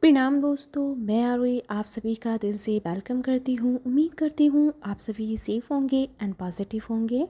प्रणाम दोस्तों, मैं आरोही आप सभी का दिल से वेलकम करती हूँ। उम्मीद करती हूँ आप सभी सेफ़ होंगे एंड पॉजिटिव होंगे।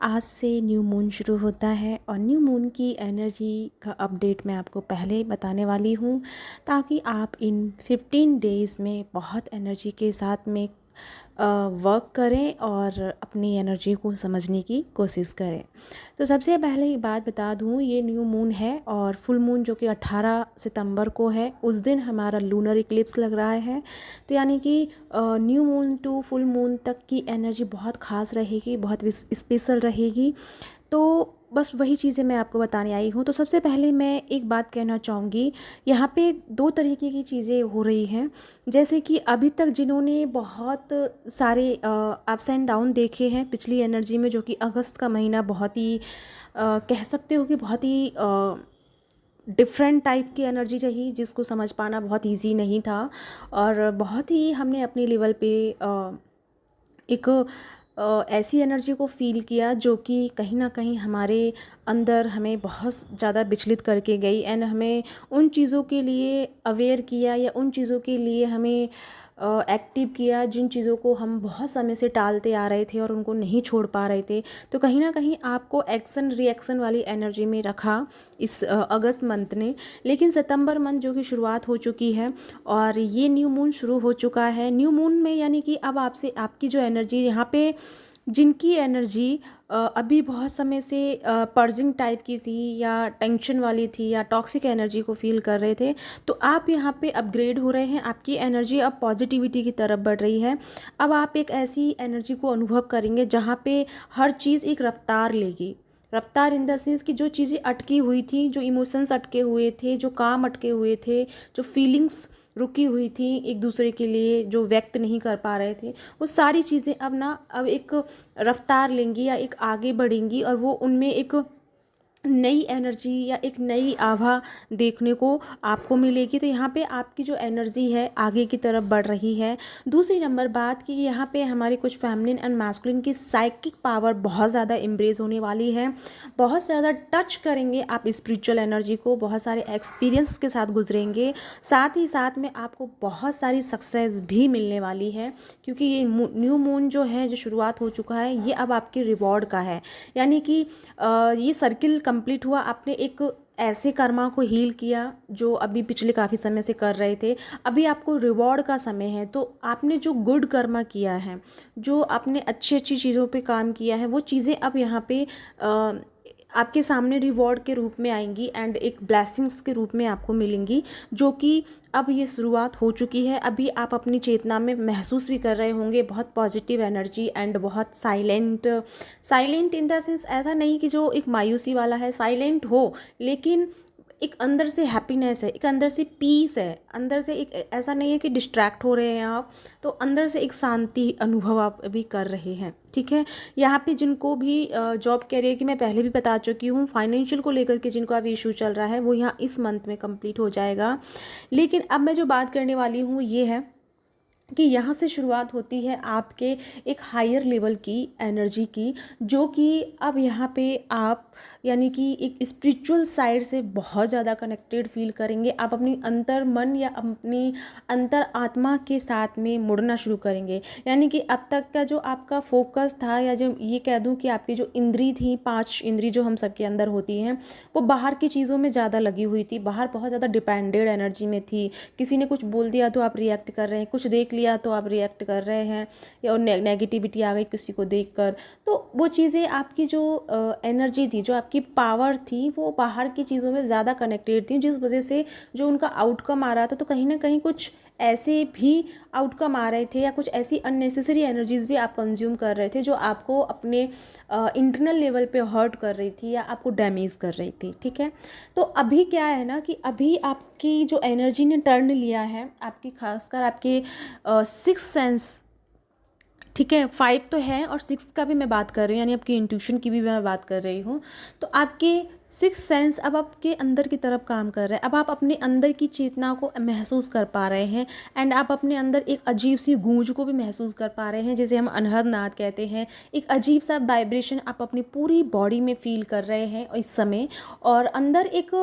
आज से न्यू मून शुरू होता है और न्यू मून की एनर्जी का अपडेट मैं आपको पहले ही बताने वाली हूँ, ताकि आप इन 15 डेज़ में बहुत एनर्जी के साथ में वर्क करें और अपनी एनर्जी को समझने की कोशिश करें। तो सबसे पहले एक बात बता दूं, ये न्यू मून है और फुल मून जो कि 18 सितंबर को है, उस दिन हमारा लूनर इक्लिप्स लग रहा है। तो यानी कि new moon to full moon तक की एनर्जी बहुत ख़ास रहेगी, बहुत स्पेशल रहेगी। तो बस वही चीज़ें मैं आपको बताने आई हूँ। तो सबसे पहले मैं एक बात कहना चाहूँगी, यहाँ पे दो तरीके की चीज़ें हो रही हैं। जैसे कि अभी तक जिन्होंने बहुत सारे अप्स एंड डाउन देखे हैं पिछली एनर्जी में, जो कि अगस्त का महीना बहुत ही कह सकते हो कि बहुत ही डिफरेंट टाइप की एनर्जी रही, जिसको समझ पाना बहुत इजी नहीं था। और बहुत ही हमने अपने लेवल पे एक ऐसी एनर्जी को फ़ील किया जो कि कहीं ना कहीं हमारे अंदर हमें बहुत ज़्यादा विचलित करके गई, एंड हमें उन चीज़ों के लिए अवेयर किया या उन चीज़ों के लिए हमें एक्टिव किया जिन चीज़ों को हम बहुत समय से टालते आ रहे थे और उनको नहीं छोड़ पा रहे थे। तो कहीं ना कहीं आपको एक्शन रिएक्शन वाली एनर्जी में रखा इस अगस्त मंथ ने। लेकिन सितंबर मंथ जो कि शुरुआत हो चुकी है और ये न्यू मून शुरू हो चुका है। न्यू मून में यानी कि अब आपसे आपकी जो एनर्जी यहाँ पे, जिनकी एनर्जी अभी बहुत समय से पर्जिंग टाइप की थी या टेंशन वाली थी या टॉक्सिक एनर्जी को फील कर रहे थे, तो आप यहाँ पे अपग्रेड हो रहे हैं। आपकी एनर्जी अब पॉजिटिविटी की तरफ बढ़ रही है। अब आप एक ऐसी एनर्जी को अनुभव करेंगे जहाँ पे हर चीज़ एक रफ्तार लेगी। रफ्तार इन द सेंस कि जो चीज़ें अटकी हुई थी, जो इमोशंस अटके हुए थे, जो काम अटके हुए थे, जो फीलिंग्स रुकी हुई थी एक दूसरे के लिए, जो व्यक्त नहीं कर पा रहे थे, वो सारी चीज़ें अब एक रफ्तार लेंगी या एक आगे बढ़ेंगी, और वो उनमें एक नई एनर्जी या एक नई आभा देखने को आपको मिलेगी। तो यहाँ पे आपकी जो एनर्जी है आगे की तरफ बढ़ रही है। दूसरी नंबर बात कि यहाँ पे हमारे कुछ फेमिनिन एंड मैस्कुलिन की साइकिक पावर बहुत ज़्यादा इम्ब्रेस होने वाली है। बहुत ज़्यादा टच करेंगे आप स्पिरिचुअल एनर्जी को, बहुत सारे एक्सपीरियंस के साथ गुजरेंगे। साथ ही साथ में आपको बहुत सारी सक्सेस भी मिलने वाली है, क्योंकि ये न्यू मून जो है, जो शुरुआत हो चुका है, ये अब आपके रिवॉर्ड का है। यानी कि ये सर्किल कंप्लीट हुआ। आपने एक ऐसे कर्मा को हील किया जो अभी पिछले काफ़ी समय से कर रहे थे, अभी आपको रिवॉर्ड का समय है। तो आपने जो गुड कर्मा किया है, जो आपने अच्छी अच्छी चीज़ों पे काम किया है, वो चीज़ें अब यहाँ पे आपके सामने रिवॉर्ड के रूप में आएंगी एंड एक ब्लेसिंग्स के रूप में आपको मिलेंगी, जो कि अब ये शुरुआत हो चुकी है। अभी आप अपनी चेतना में महसूस भी कर रहे होंगे बहुत पॉजिटिव एनर्जी एंड बहुत silent. Silent in the sense ऐसा नहीं कि जो एक मायूसी वाला है, साइलेंट हो, लेकिन एक अंदर से हैप्पीनेस है, एक अंदर से पीस है, अंदर से एक ऐसा नहीं है कि डिस्ट्रैक्ट हो रहे हैं आप, तो अंदर से एक शांति अनुभव आप अभी कर रहे हैं। ठीक है, यहाँ पे जिनको भी जॉब कैरियर की मैं पहले भी बता चुकी हूँ, फाइनेंशियल को लेकर के जिनको अभी इशू चल रहा है, वो यहाँ इस मंथ में कंप्लीट हो जाएगा। लेकिन अब मैं जो बात करने वाली हूँ ये है कि यहाँ से शुरुआत होती है आपके एक हायर लेवल की एनर्जी की, जो कि अब यहाँ पे आप यानी कि एक स्पिरिचुअल साइड से बहुत ज़्यादा कनेक्टेड फील करेंगे। आप अपनी अंतर मन या अपनी अंतर आत्मा के साथ में मुड़ना शुरू करेंगे। यानी कि अब तक का जो आपका फोकस था, या जो ये कह दूँ कि आपकी जो इंद्री थी, 5 इंद्री जो हम सबके अंदर होती हैं, वो बाहर की चीज़ों में ज़्यादा लगी हुई थी, बाहर बहुत ज़्यादा डिपेंडेड एनर्जी में थी। किसी ने कुछ बोल दिया तो आप रिएक्ट कर रहे हैं, कुछ देख लिया तो आप रिएक्ट कर रहे हैं, या नेगेटिविटी आ गई किसी को देखकर, तो वो चीज़ें आपकी जो एनर्जी थी, जो आपकी पावर थी, वो बाहर की चीज़ों में ज़्यादा कनेक्टेड थी, जिस वजह से जो उनका आउटकम आ रहा था, तो कहीं ना कहीं कुछ ऐसे भी आउटकम आ रहे थे, या कुछ ऐसी अननेसेसरी एनर्जीज भी आप कंज्यूम कर रहे थे, जो आपको अपने इंटरनल लेवल पे हर्ट कर रही थी या आपको डैमेज कर रही थी। ठीक है, तो अभी क्या है ना कि अभी आपकी जो एनर्जी ने टर्न लिया है, आपकी खासकर आपके 6 सेंस, ठीक है, 5 तो है और 6 का भी मैं बात कर रही हूँ, यानी आपकी इंट्यूशन की भी मैं बात कर रही हूँ। तो आपके 6 सेंस अब आपके अंदर की तरफ काम कर रहे हैं। अब आप अपने अंदर की चेतना को महसूस कर पा रहे हैं, एंड आप अपने अंदर एक अजीब सी गूंज को भी महसूस कर पा रहे हैं, जिसे हम अनहद नाद कहते हैं। एक अजीब सा वाइब्रेशन आप अपनी पूरी बॉडी में फील कर रहे हैं इस समय। और अंदर एक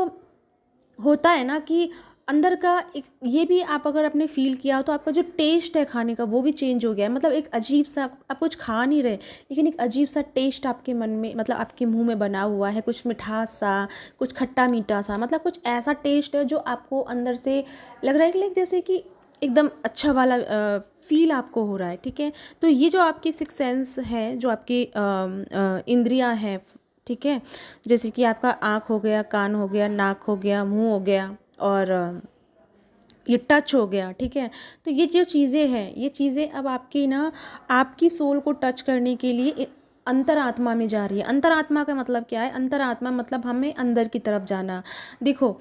होता है ना कि अंदर का एक ये भी आप अगर आपने फ़ील किया हो तो आपका जो टेस्ट है खाने का वो भी चेंज हो गया है। मतलब एक अजीब सा, आप कुछ खा नहीं रहे लेकिन एक अजीब सा टेस्ट आपके मन में, मतलब आपके मुंह में बना हुआ है, कुछ मिठास सा, कुछ खट्टा मीठा सा, मतलब कुछ ऐसा टेस्ट है जो आपको अंदर से लग रहा है कि लाइक जैसे कि एकदम अच्छा वाला फील आपको हो रहा है। ठीक है, तो ये जो आपकी सिक्स सेंस है, जो आपकी इंद्रियां हैं, ठीक है, जैसे कि आपका आँख हो गया, कान हो गया, नाक हो गया, मुंह हो गया, और ये टच हो गया। ठीक है, तो ये जो चीज़ें हैं, ये चीज़ें अब आपकी ना, आपकी सोल को टच करने के लिए अंतरात्मा में जा रही है। अंतरात्मा का मतलब क्या है? अंतरात्मा मतलब हमें अंदर की तरफ जाना। देखो,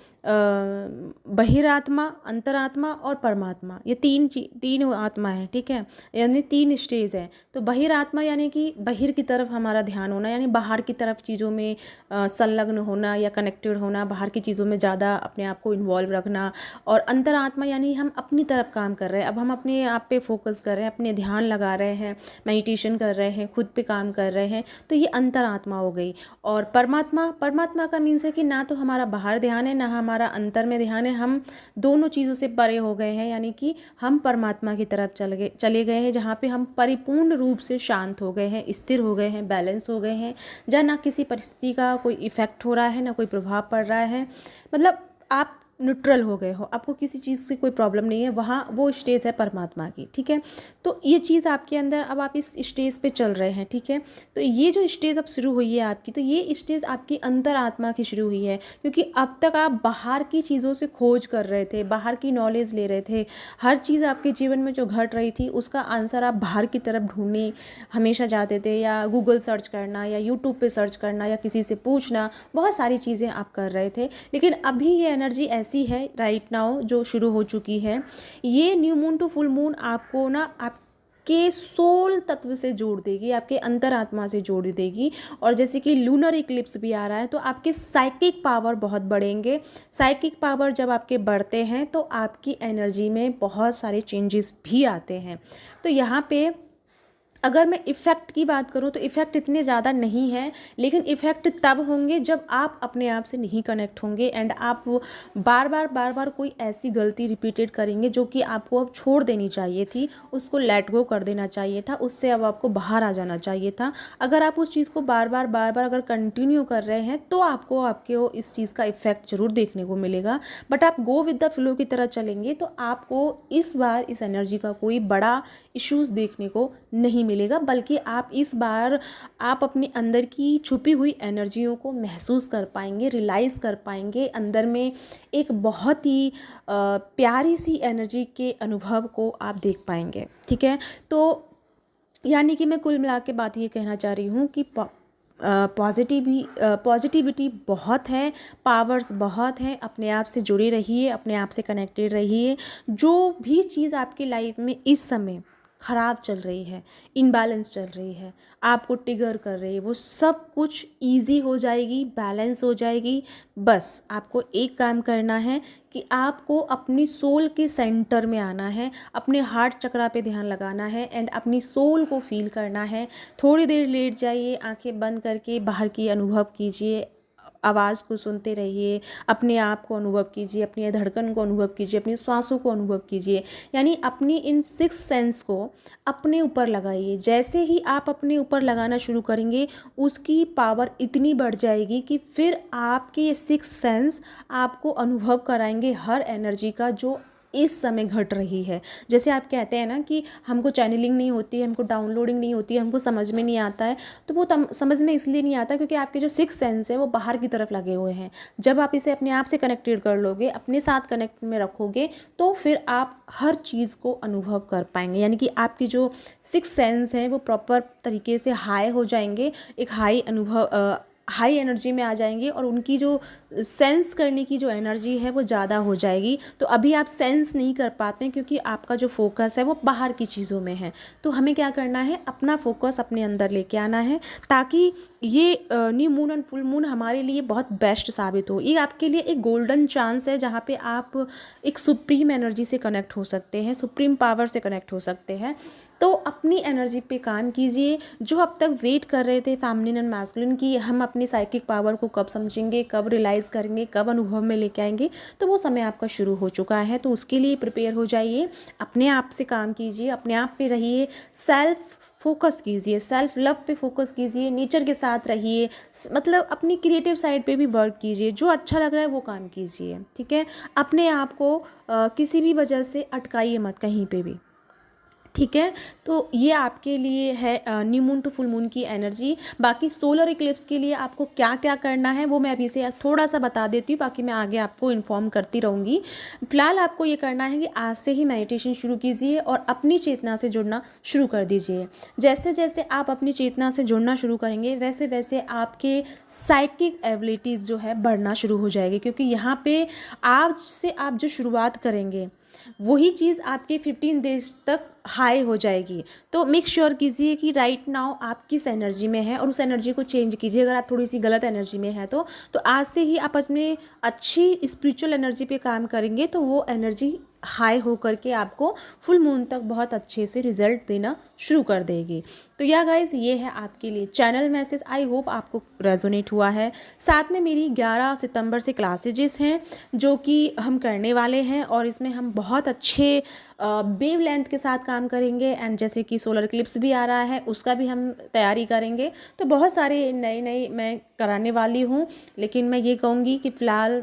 बहिरात्मा, अंतरात्मा और परमात्मा, ये तीन आत्मा है। ठीक है, यानी तीन स्टेज है। तो बहिरात्मा यानी कि बहिर की तरफ हमारा ध्यान होना, यानी बाहर की तरफ चीज़ों में संलग्न होना या कनेक्टेड होना, बाहर की चीज़ों में ज़्यादा अपने आप को इन्वॉल्व रखना। और अंतरात्मा यानी हम अपनी तरफ काम कर रहे हैं, अब हम अपने आप पे फोकस कर रहे हैं, अपने ध्यान लगा रहे हैं, मेडिटेशन कर रहे हैं, खुद पे काम कर रहे हैं, तो ये अंतरात्मा हो गई। और परमात्मा, परमात्मा का मीन्स है कि ना तो हमारा बाहर ध्यान है, ना हमारा अंतर में ध्यान है, हम दोनों चीज़ों से परे हो गए हैं, यानी कि हम परमात्मा की तरफ चले गए हैं, जहाँ पे हम परिपूर्ण रूप से शांत हो गए हैं, स्थिर हो गए हैं, बैलेंस हो गए हैं, जहाँ ना किसी परिस्थिति का कोई इफेक्ट हो रहा है, ना कोई प्रभाव पड़ रहा है, मतलब आप न्यूट्रल हो गए हो, आपको किसी चीज़ से कोई प्रॉब्लम नहीं है। वहाँ वो स्टेज है परमात्मा की। ठीक है, तो ये चीज़ आपके अंदर, अब आप इस स्टेज पे चल रहे हैं। ठीक है, तो ये जो स्टेज अब शुरू हुई है आपकी, तो ये स्टेज आपकी अंतरात्मा की शुरू हुई है, क्योंकि अब तक आप बाहर की चीज़ों से खोज कर रहे थे, बाहर की नॉलेज ले रहे थे, हर चीज़ आपके जीवन में जो घट रही थी उसका आंसर आप बाहर की तरफ ढूंढने हमेशा जाते थे, या गूगल सर्च करना, या यूट्यूब पे सर्च करना, या किसी से पूछना, बहुत सारी चीज़ें आप कर रहे थे। लेकिन अभी ये एनर्जी ऐसी है राइट नाउ जो शुरू हो चुकी है, ये new moon to full moon आपको ना आपके सोल तत्व से जोड़ देगी, आपके अंतरात्मा से जोड़ देगी। और जैसे कि लूनर इक्लिप्स भी आ रहा है, तो आपके साइकिक पावर बहुत बढ़ेंगे। साइकिक पावर जब आपके बढ़ते हैं तो आपकी एनर्जी में बहुत सारे चेंजेस भी आते हैं। तो यहाँ पे अगर मैं इफ़ेक्ट की बात करूँ तो इफ़ेक्ट इतने ज़्यादा नहीं है, लेकिन इफ़ेक्ट तब होंगे जब आप अपने आप से नहीं कनेक्ट होंगे, एंड आप बार बार कोई ऐसी गलती रिपीटेड करेंगे जो कि आपको अब छोड़ देनी चाहिए थी, उसको लेट गो कर देना चाहिए था, उससे अब आपको बाहर आ जाना चाहिए था। अगर आप उस चीज़ को बार बार अगर कंटिन्यू कर रहे हैं तो आपको इस चीज़ का इफ़ेक्ट ज़रूर देखने को मिलेगा। बट आप गो विद द फ्लो की तरह चलेंगे तो आपको इस बार इस एनर्जी का कोई बड़ा इश्यूज़ देखने को नहीं मिलेगा, बल्कि आप इस बार आप अपने अंदर की छुपी हुई एनर्जियों को महसूस कर पाएंगे, रियलाइज़ कर पाएंगे, अंदर में एक बहुत ही प्यारी सी एनर्जी के अनुभव को आप देख पाएंगे। ठीक है, तो यानी कि मैं कुल मिला के बात ये कहना चाह रही हूँ कि पॉजिटिविटी बहुत है, पावर्स बहुत हैं, अपने आप से जुड़े रहिए, अपने आप से कनेक्टेड रहिए। जो भी चीज़ आपकी लाइफ में इस समय ख़राब चल रही है, इनबैलेंस चल रही है, आपको ट्रिगर कर रही है, वो सब कुछ इजी हो जाएगी, बैलेंस हो जाएगी। बस आपको एक काम करना है कि आपको अपनी सोल के सेंटर में आना है, अपने हार्ट चक्रा पे ध्यान लगाना है, एंड अपनी सोल को फील करना है। थोड़ी देर लेट जाइए, आंखें बंद करके बाहर की अनुभव कीजिए, आवाज़ को सुनते रहिए, अपने आप को अनुभव कीजिए, अपनी धड़कन को अनुभव कीजिए, अपनी श्वासों को अनुभव कीजिए, यानी अपनी इन सिक्स सेंस को अपने ऊपर लगाइए। जैसे ही आप अपने ऊपर लगाना शुरू करेंगे उसकी पावर इतनी बढ़ जाएगी कि फिर आपके ये सिक्स सेंस आपको अनुभव कराएंगे हर एनर्जी का जो इस समय घट रही है। जैसे आप कहते हैं ना कि हमको चैनलिंग नहीं होती है, हमको डाउनलोडिंग नहीं होती है, हमको समझ में नहीं आता है, तो वो समझ में इसलिए नहीं आता क्योंकि आपके जो सिक्स सेंस है वो बाहर की तरफ लगे हुए हैं। जब आप इसे अपने आप से कनेक्टेड कर लोगे, अपने साथ कनेक्ट में रखोगे, तो फिर आप हर चीज़ को अनुभव कर पाएंगे, यानी कि आपकी जो सिक्स सेंस हैं वो प्रॉपर तरीके से हाई हो जाएंगे, एक हाई एनर्जी में आ जाएंगे, और उनकी जो सेंस करने की जो एनर्जी है वो ज़्यादा हो जाएगी। तो अभी आप सेंस नहीं कर पाते हैं क्योंकि आपका जो फोकस है वो बाहर की चीज़ों में है। तो हमें क्या करना है, अपना फोकस अपने अंदर लेके आना है, ताकि ये new moon and full moon हमारे लिए बहुत बेस्ट साबित हो। ये आपके लिए एक गोल्डन चांस है जहाँ पे आप एक सुप्रीम एनर्जी से कनेक्ट हो सकते हैं, सुप्रीम पावर से कनेक्ट हो सकते हैं। तो अपनी एनर्जी पे काम कीजिए। जो अब तक वेट कर रहे थे फेमिनिन एंड मैस्कुलिन की हम अपनी साइकिक पावर को कब समझेंगे, कब रियलाइज़ रियलाइज़ करेंगे, कब अनुभव में लेके आएंगे, तो वो समय आपका शुरू हो चुका है। तो उसके लिए प्रिपेयर हो जाइए, अपने आप से काम कीजिए, अपने आप पे रहिए, सेल्फ फोकस कीजिए, सेल्फ लव पे फोकस कीजिए, नेचर के साथ रहिए, मतलब अपनी क्रिएटिव साइड पे भी वर्क कीजिए, जो अच्छा लग रहा है वो काम कीजिए, ठीक है। अपने आप को किसी भी वजह से अटकाइए मत कहीं पे भी, ठीक है। तो ये आपके लिए है new moon to full moon की एनर्जी। बाकी सोलर इक्लिप्स के लिए आपको क्या क्या करना है वो मैं अभी से थोड़ा सा बता देती हूँ, बाकी मैं आगे आपको इन्फॉर्म करती रहूँगी। फिलहाल आपको ये करना है कि आज से ही मेडिटेशन शुरू कीजिए और अपनी चेतना से जुड़ना शुरू कर दीजिए। जैसे जैसे आप अपनी चेतना से जुड़ना शुरू करेंगे वैसे वैसे आपके साइकिक एबिलिटीज़ जो है बढ़ना शुरू हो जाएगी, क्योंकि यहाँ पे आज से आप जो शुरुआत करेंगे वही चीज़ आपके 15 डेज तक हाई हो जाएगी। तो मेक श्योर कीजिए कि राइट नाउ आप किस एनर्जी में है और उस एनर्जी को चेंज कीजिए। अगर आप थोड़ी सी गलत एनर्जी में है तो आज से ही आप अपने अच्छी स्पिरिचुअल एनर्जी पे काम करेंगे तो वो एनर्जी हाई हो करके आपको फुल मून तक बहुत अच्छे से रिजल्ट देना शुरू कर देगी। तो या गाइस, ये है आपके लिए चैनल मैसेज। आई होप आपको रेजोनेट हुआ है। साथ में मेरी 11 सितंबर से क्लासेजेस हैं जो कि हम करने वाले हैं और इसमें हम बहुत अच्छे वेव लेंथ के साथ काम करेंगे। एंड जैसे कि सोलर इक्लिप्स भी आ रहा है उसका भी हम तैयारी करेंगे। तो बहुत सारे नए मैं कराने वाली हूँ, लेकिन मैं ये कहूँगी कि फ़िलहाल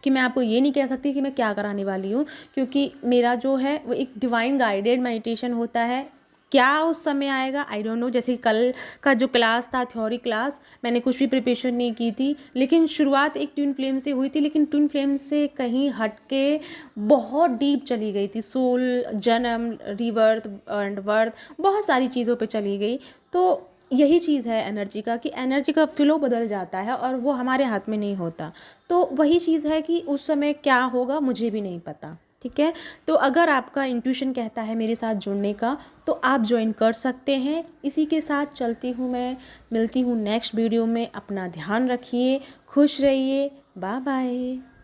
कि मैं आपको ये नहीं कह सकती कि मैं क्या कराने वाली हूँ, क्योंकि मेरा जो है वो एक डिवाइन गाइडेड मेडिटेशन होता है। क्या उस समय आएगा आई डोंट नो। जैसे कल का जो क्लास था, थ्योरी क्लास, मैंने कुछ भी प्रिपरेशन नहीं की थी, लेकिन शुरुआत एक ट्विन फ्लेम से हुई थी, लेकिन ट्विन फ्लेम से कहीं हट के बहुत डीप चली गई थी। सोल, जन्म, रिवर्थ एंड वर्थ, बहुत सारी चीज़ों पे चली गई। तो यही चीज़ है एनर्जी का, कि एनर्जी का फ्लो बदल जाता है और वो हमारे हाथ में नहीं होता। तो वही चीज़ है कि उस समय क्या होगा मुझे भी नहीं पता, ठीक है। तो अगर आपका इंट्यूशन कहता है मेरे साथ जुड़ने का तो आप ज्वाइन कर सकते हैं। इसी के साथ चलती हूँ मैं, मिलती हूँ नेक्स्ट वीडियो में। अपना ध्यान रखिए, खुश रहिए, बाय बाय।